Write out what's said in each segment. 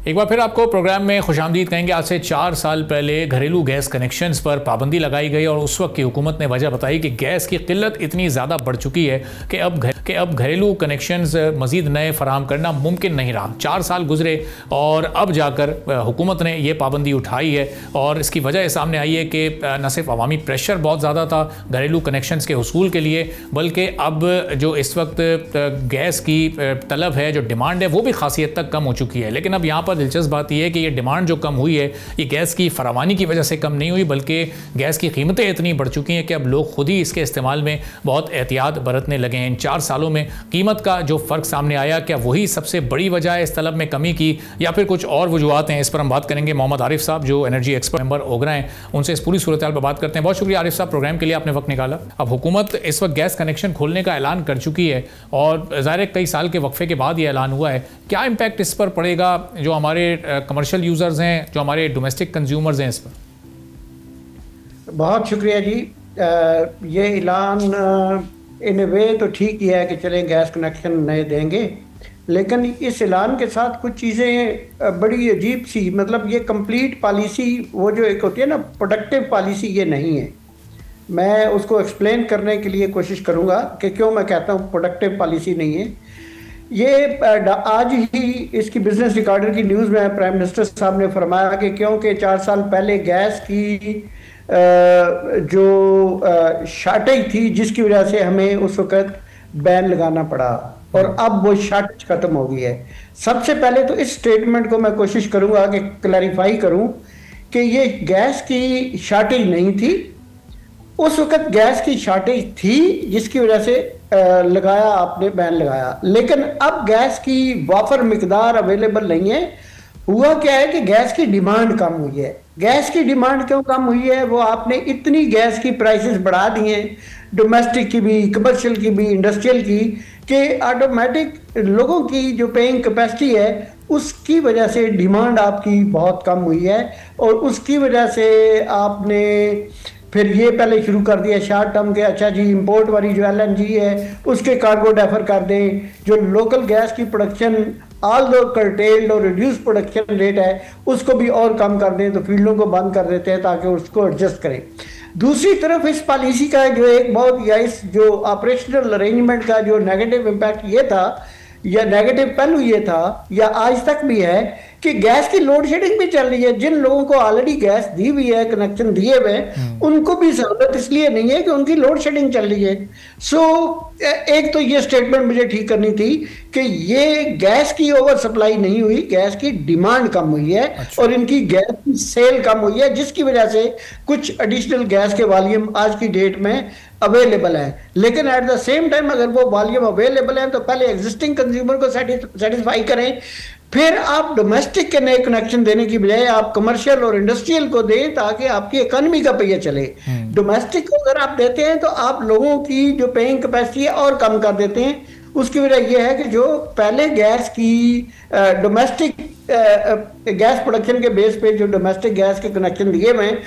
एक बार फिर आपको प्रोग्राम में खुशामदीद कहेंगे। आज से 4 साल पहले घरेलू गैस कनेक्शंस पर पाबंदी लगाई गई और उस वक्त की हुकूमत ने वजह बताई कि गैस की किल्लत इतनी ज़्यादा बढ़ चुकी है कि अब घरेलू कनेक्शंस मज़ीद नए फराहम करना मुमकिन नहीं रहा। 4 साल गुजरे और अब जाकर हुकूमत ने यह पाबंदी उठाई है और इसकी वजह सामने आई है कि न सिर्फ अवामी प्रेशर बहुत ज़्यादा था घरेलू कनेक्शंस के हुसूल के लिए, बल्कि अब जो इस वक्त गैस की तलब है, जो डिमांड है, वो भी खासी हद तक कम हो चुकी है। लेकिन अब यहाँ पर दिलचस्प बात यह है कि ये डिमांड जो कम हुई है ये गैस की फरावानी की वजह से कम नहीं हुई, बल्कि गैस की कीमतें इतनी बढ़ चुकी हैं कि अब लोग खुद ही इसके इस्तेमाल में बहुत एहतियात बरतने लगे हैं। इन 4 सालों में कीमत का जो फ़र्क सामने आया, क्या वही सबसे बड़ी वजह है इस तलब में कमी की या फिर कुछ और वजूहत हैं? इस पर हम बात करेंगे। मोहम्मद आरिफ साहब जो एनर्जी एक्सपर्ट मेंबर ओगरा हैं, उनसे इस पूरी सूरत हाल पर बात करते हैं। बहुत शुक्रिया आरिफ साहब, प्रोग्राम के लिए आपने वक्त निकाला। अब हुकूमत इस वक्त गैस कनेक्शन खोलने का ऐलान कर चुकी है और ज़ाहिर कई साल के वक्फे के बाद ये ऐलान हुआ है। क्या इम्पैक्ट इस पर पड़ेगा जो हमारे कमर्शियल यूज़र्स हैं, जो हमारे डोमेस्टिक कंज्यूमर्स हैं इस पर? बहुत शुक्रिया जी। ये ऐलान इन वे तो ठीक ही है कि चलें गैस कनेक्शन नए देंगे, लेकिन इस ऐलान के साथ कुछ चीज़ें बड़ी अजीब सी, मतलब ये कंप्लीट पॉलिसी, वो जो एक होती है ना प्रोडक्टिव पॉलिसी, ये नहीं है। मैं उसको एक्सप्लेन करने के लिए कोशिश करूँगा कि क्यों मैं कहता हूँ प्रोडक्टिव पॉलिसी नहीं है। ये आज ही इसकी बिजनेस रिकॉर्डर की न्यूज़ में प्राइम मिनिस्टर साहब ने फरमाया कि क्योंकि 4 साल पहले गैस की जो शॉर्टेज थी, जिसकी वजह से हमें उस वक़्त बैन लगाना पड़ा और अब वो शॉर्टेज ख़त्म हो गई है। सबसे पहले तो इस स्टेटमेंट को मैं कोशिश करूँगा कि क्लैरिफाई करूँ कि ये गैस की शॉर्टेज नहीं थी। उस वक़्त गैस की शॉर्टेज थी जिसकी वजह से लगाया, आपने बैन लगाया, लेकिन अब गैस की वाफर मिकदार अवेलेबल नहीं है। हुआ क्या है कि गैस की डिमांड कम हुई है। गैस की डिमांड क्यों कम हुई है? वो आपने इतनी गैस की प्राइसेस बढ़ा दी हैं, डोमेस्टिक की भी, कमर्शियल की भी, इंडस्ट्रियल की, कि ऑटोमेटिक लोगों की जो पेइंग कैपेसिटी है उसकी वजह से डिमांड आपकी बहुत कम हुई है और उसकी वजह से आपने फिर ये पहले शुरू कर दिया शॉर्ट टर्म के, अच्छा जी इंपोर्ट वाली जो LNG है उसके कार्गो डेफर कर दें, जो लोकल गैस की प्रोडक्शन ऑल दो कर्टेल्ड और रिड्यूस प्रोडक्शन रेट है उसको भी और कम कर दें, तो फील्डों को बंद कर देते हैं ताकि उसको एडजस्ट करें। दूसरी तरफ इस पॉलिसी का जो एक बहुत, या इस जो ऑपरेशनल अरेंजमेंट का जो नेगेटिव इम्पैक्ट ये था, या नेगेटिव पहलू ये था, या आज तक भी है, कि गैस की लोड शेडिंग भी चल रही है। जिन लोगों को ऑलरेडी गैस दी हुई है, कनेक्शन दिए हुए हैं, उनको भी सहूलत इसलिए नहीं है कि उनकी लोड शेडिंग चल रही है। सो एक तो ये स्टेटमेंट मुझे ठीक करनी थी कि ये गैस की ओवर सप्लाई नहीं हुई, गैस की डिमांड कम हुई है। अच्छा। और इनकी गैस की सेल कम हुई है, जिसकी वजह से कुछ एडिशनल गैस के वॉल्यूम आज की डेट में अवेलेबल है। लेकिन एट द सेम टाइम अगर वो वॉल्यूम अवेलेबल है तो पहले एग्जिस्टिंग कंज्यूमर को सेटिस्फाई करें, फिर आप डोमेस्टिक के नए कनेक्शन देने की बजाय आप कमर्शियल और इंडस्ट्रियल को दें ताकि आपकी इकोनॉमी का पहिया चले। डोमेस्टिक को अगर आप देते हैं तो आप लोगों की जो पेइंग कैपेसिटी है और कम कर देते हैं। उसकी वजह यह है कि जो पहले गैस की डोमेस्टिक गैस प्रोडक्शन के बेस पे जो डोमेस्टिक गैस के कनेक्शन दिए हुए हैं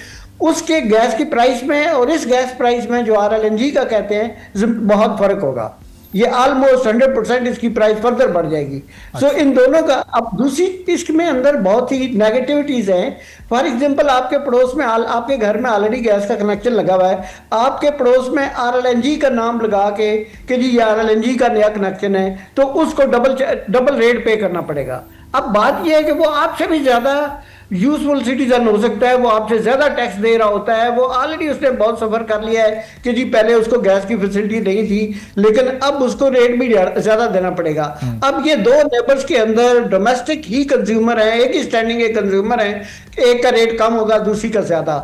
उसके गैस की प्राइस में और इस गैस प्राइस में जो RLNG का कहते हैं बहुत फर्क होगा। ये ऑलमोस्ट 100% इसकी प्राइस फर्दर बढ़ जाएगी। सो इन दोनों का अब दूसरी इसमें अंदर बहुत ही नेगेटिविटीज हैं। फॉर एग्जांपल आपके पड़ोस में आपके घर में ऑलरेडी गैस का कनेक्शन लगा हुआ है, आपके पड़ोस में RLNG का नाम लगा के कि जी ये RLNG का नया कनेक्शन है, तो उसको डबल रेट पे करना पड़ेगा। अब बात यह है कि वो आपसे भी ज्यादा यूजफुल सिटीजन हो सकता है, वो आपसे ज्यादा टैक्स दे रहा होता है, वो ऑलरेडी उसने बहुत सफर कर लिया है कि जी पहले उसको गैस की फैसिलिटी नहीं थी लेकिन अब उसको रेट भी ज्यादा देना पड़ेगा। अब ये दो नेबर्स के अंदर डोमेस्टिक ही कंज्यूमर है, एक ही स्टैंडिंग के कंज्यूमर है, एक का रेट कम होगा दूसरी का ज्यादा,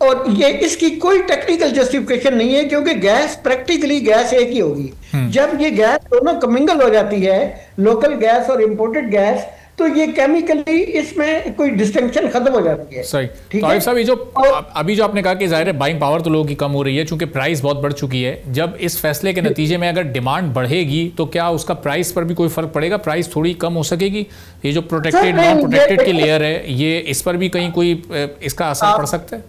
और ये इसकी कोई टेक्निकल जस्टिफिकेशन नहीं है क्योंकि गैस प्रैक्टिकली गैस एक ही होगी। जब ये गैस दोनों कमिंगल हो जाती है, लोकल गैस और इंपोर्टेड गैस, तो ये केमिकली इसमें कोई डिस्टिंक्शन खत्म हो जाती है। सही। तो आरिफ साहब, ये जो अभी जो आपने कहा कि जाहिर है बाइंग पावर तो लोगों की कम हो रही है चूंकि प्राइस बहुत बढ़ चुकी है, जब इस फैसले के नतीजे में अगर डिमांड बढ़ेगी तो क्या उसका प्राइस पर भी कोई फर्क पड़ेगा? प्राइस थोड़ी कम हो सकेगी? ये जो प्रोटेक्टेड नॉन प्रोटेक्टेड की लेयर है, ये इस पर भी कहीं कोई इसका असर पड़ सकता है?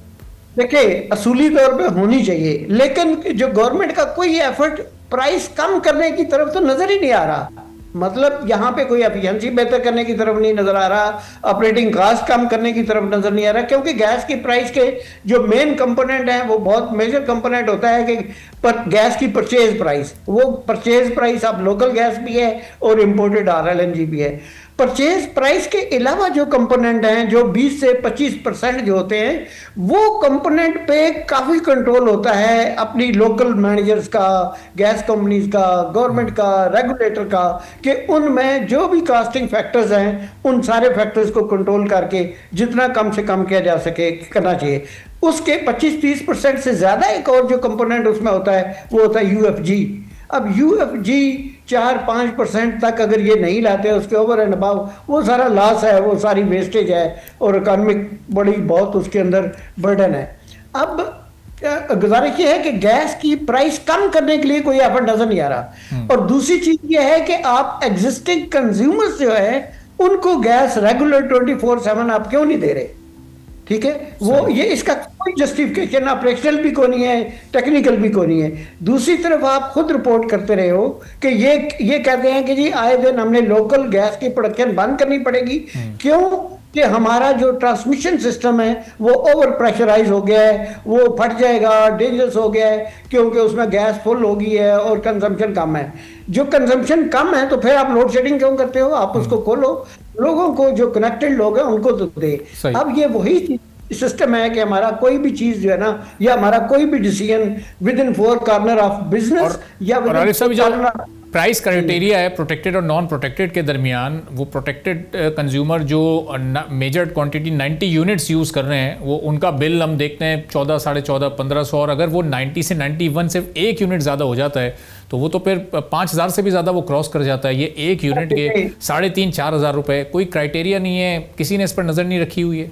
देखिए, असूली तौर पे होनी चाहिए, लेकिन जो गवर्नमेंट का कोई एफर्ट प्राइस कम करने की तरफ तो नजर ही नहीं आ रहा। मतलब यहाँ पे कोई एफिशिएंसी बेहतर करने की तरफ नहीं नजर आ रहा, ऑपरेटिंग कास्ट कम करने की तरफ नजर नहीं आ रहा, क्योंकि गैस की प्राइस के जो मेन कंपोनेंट है वो बहुत मेजर कंपोनेंट होता है कि पर गैस की परचेज प्राइस, वो परचेज प्राइस अब लोकल गैस भी है और इंपोर्टेड RLNG भी है। परचेज प्राइस के अलावा जो कंपोनेंट हैं जो 20 से 25% जो होते हैं वो कंपोनेंट पे काफ़ी कंट्रोल होता है अपनी लोकल मैनेजर्स का, गैस कंपनीज का, गवर्नमेंट का, रेगुलेटर का, कि उनमें जो भी कास्टिंग फैक्टर्स हैं उन सारे फैक्टर्स को कंट्रोल करके जितना कम से कम किया जा सके करना चाहिए। उसके 25-30% से ज़्यादा एक और जो कंपोनेंट उसमें होता है वो होता है UFG। अब UFG 4-5% तक अगर ये नहीं लाते उसके ओवर एंड अबाव वो सारा लॉस है, वो सारी वेस्टेज है और इकोनॉमिक बड़ी बहुत उसके अंदर बर्डन है। अब गुजारिश ये है कि गैस की प्राइस कम करने के लिए कोई एफर्ट नजर नहीं आ रहा, और दूसरी चीज ये है कि आप एग्जिस्टिंग कंज्यूमर्स जो है उनको गैस रेगुलर 24/7 आप क्यों नहीं दे रहे? ठीक है, वो ये इसका कोई जस्टिफिकेशन ऑपरेशनल भी को नहीं है, टेक्निकल भी को नहीं है। दूसरी तरफ आप खुद रिपोर्ट करते रहे हो कि ये कहते हैं कि जी आए दिन हमने लोकल गैस की प्रोडक्शन बंद करनी पड़ेगी। क्यों? कि हमारा जो ट्रांसमिशन सिस्टम है वो ओवर प्रेशराइज हो गया है, वो फट जाएगा, डेंजरस हो गया है, क्योंकि उसमें गैस फुल हो गई है और कंजम्पशन कम है। जो कंजम्पशन कम है तो फिर आप लोड शेडिंग क्यों करते हो? आप उसको खोलो, लोगों को जो कनेक्टेड लोग हैं उनको तो दे। अब ये वही सिस्टम है कि हमारा कोई भी चीज जो है ना, या हमारा कोई भी decision with in 4 corner of business या प्राइस क्राइटेरिया है प्रोटेक्टेड और नॉन प्रोटेक्टेड के दरमियान, वो प्रोटेक्टेड कंज्यूमर जो मेजर क्वांटिटी 90 यूनिट्स यूज़ कर रहे हैं वो उनका बिल हम देखते हैं 1400, 1500, और अगर वो 90 से 91 सिर्फ एक यूनिट ज़्यादा हो जाता है तो वो तो फिर 5000 से भी ज़्यादा वो क्रॉस कर जाता है। ये एक यूनिट के 3,500-4,000 रुपये, कोई क्राइटेरिया नहीं है, किसी ने इस पर नज़र नहीं रखी हुई है।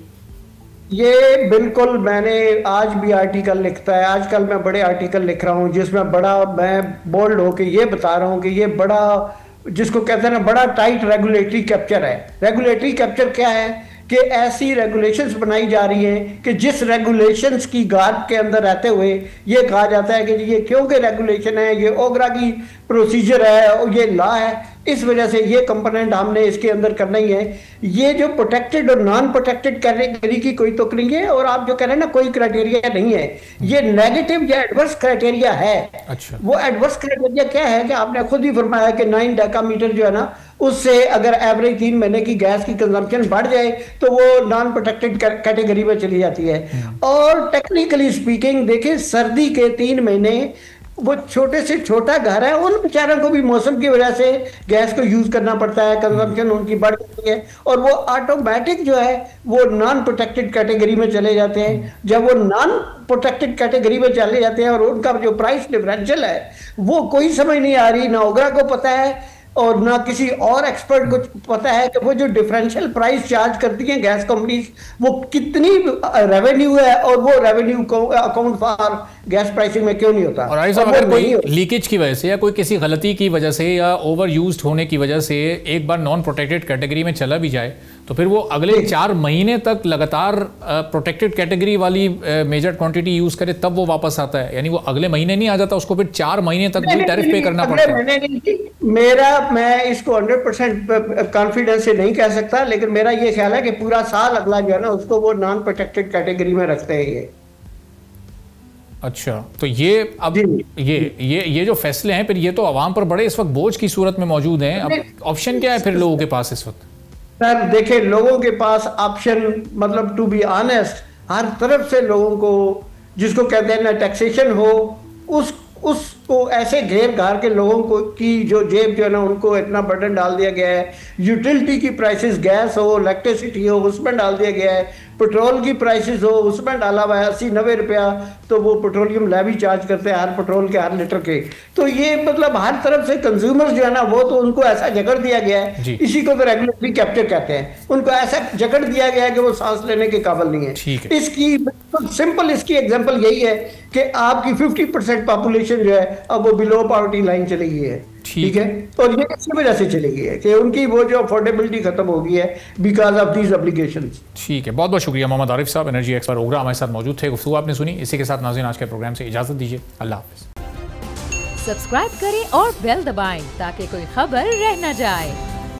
ये बिल्कुल, मैंने आज भी आर्टिकल लिखता है, आजकल मैं बड़े आर्टिकल लिख रहा हूँ जिसमें बड़ा मैं बोल्ड होकर ये बता रहा हूँ कि ये बड़ा, जिसको कहते हैं ना, बड़ा टाइट रेगुलेटरी कैप्चर है। रेगुलेटरी कैप्चर क्या है कि ऐसी रेगुलेशंस बनाई जा रही हैं कि जिस रेगुलेशंस की गार्ड के अंदर रहते हुए ये कहा जाता है कि ये क्योंकि रेगुलेशन है, ये ओगरा की प्रोसीजर है और ये लॉ है, इस वजह से ये कंपोनेंट हमने इसके अंदर करना ही है। ये जो प्रोटेक्टेड और नॉन प्रोटेक्टेड कैटेगरी की कोई तो नहीं है, और आप जो कह रहे हैं ना कोई क्राइटेरिया नहीं है, ये नेगेटिव या एडवर्स क्राइटेरिया है। अच्छा। वो एडवर्स क्राइटेरिया क्या है कि आपने खुद ही फरमाया कि 9 डेकामीटर जो है ना, उससे अगर एवरेज 3 महीने की गैस की कंजम्पशन बढ़ जाए तो वो नॉन प्रोटेक्टेड कैटेगरी में चली जाती है। और टेक्निकली स्पीकिंग देखें, सर्दी के 3 महीने वो छोटे से छोटा घर है, उन बेचारों को भी मौसम की वजह से गैस को यूज करना पड़ता है, कंजम्पशन उनकी बढ़ जाती है और वो ऑटोमेटिक जो है वो नॉन प्रोटेक्टेड कैटेगरी में चले जाते हैं। जब वो नॉन प्रोटेक्टेड कैटेगरी में चले जाते हैं और उनका जो प्राइस डिफरेंशियल है वो कोई समझ नहीं आ रही, ना ओगरा को पता है और ना किसी और एक्सपर्ट को पता है कि वो जो डिफरेंशियल प्राइस चार्ज करती हैं गैस कंपनीज, वो कितनी रेवेन्यू है और वो रेवेन्यू को अकाउंट फॉर गैस प्राइसिंग में क्यों नहीं होता। और अगर कोई लीकेज की वजह से या कोई किसी गलती की वजह से या ओवर यूज्ड होने की वजह से एक बार नॉन प्रोटेक्टेड कैटेगरी में चला भी जाए तो फिर वो अगले 4 महीने तक लगातार प्रोटेक्टेड कैटेगरी वाली मेजर क्वांटिटी यूज करे तब वो वापस आता है, यानी वो अगले महीने नहीं आ जाता, उसको फिर 4 महीने तक भी टैरिफ पे करना पड़ता है। मैं इसको 100% कॉन्फिडेंस से नहीं कह सकता, लेकिन मेरा ये ख्याल है कि पूरा साल अगला जो है ना उसको वो नॉन प्रोटेक्टेड कैटेगरी में रखते हैं ये। अच्छा, तो ये अब ये जो फैसले हैं फिर ये तो आवाम पर बड़े इस वक्त बोझ की सूरत में मौजूद हैं। अब ऑप्शन क्या है फिर लोगों के पास इस वक्त? सर देखिए, लोगों के पास ऑप्शन, मतलब टू बी ऑनेस्ट, हर तरफ से लोगों को, जिसको कहते हैं ना टैक्सेशन हो, उसको ऐसे घेर घार के लोगों को की जो जेब जो है ना उनको इतना बर्डन डाल दिया गया है। यूटिलिटी की प्राइसेस, गैस हो, इलेक्ट्रिसिटी हो, उसमें डाल दिया गया है। पेट्रोल की प्राइसेस हो, उसमें डाला हुआ है 80-90 रुपया, तो वो पेट्रोलियम लेवी चार्ज करते हैं हर पेट्रोल के, हर लीटर के। तो ये मतलब हर तरफ से कंज्यूमर्स जो है ना वो तो उनको ऐसा जकड़ दिया गया है, इसी को तो रेगुलेटरी कैप्चर कहते हैं, उनको ऐसा जकड़ दिया गया है कि वो सांस लेने के काबिल नहीं है। इसकी सिंपल इसकी एग्जांपल यही है कि आपकी 50% पॉपुलेशन जो है अब वो बिलो पॉवर्टी लाइन चली गई है। ठीक है, और ये इसी वजह से चली गई है कि उनकी वो जो अफोर्डेबिलिटी खत्म हो गई है बिकॉज ऑफ दीज ऑब्लिगेशंस। ठीक है, बहुत बहुत शुक्रिया मोहम्मद आरिफ साहब, एनर्जी एक्सपर्ट ओगरा हमारे साथ मौजूद थे, गुफ्तगू आपने सुनी। इसी के साथ नाज़रीन आज के प्रोग्राम से इजाजत दीजिए, अल्लाह हाफिज़। सब्सक्राइब करें और बेल दबाएं ताकि कोई खबर रह न जाए।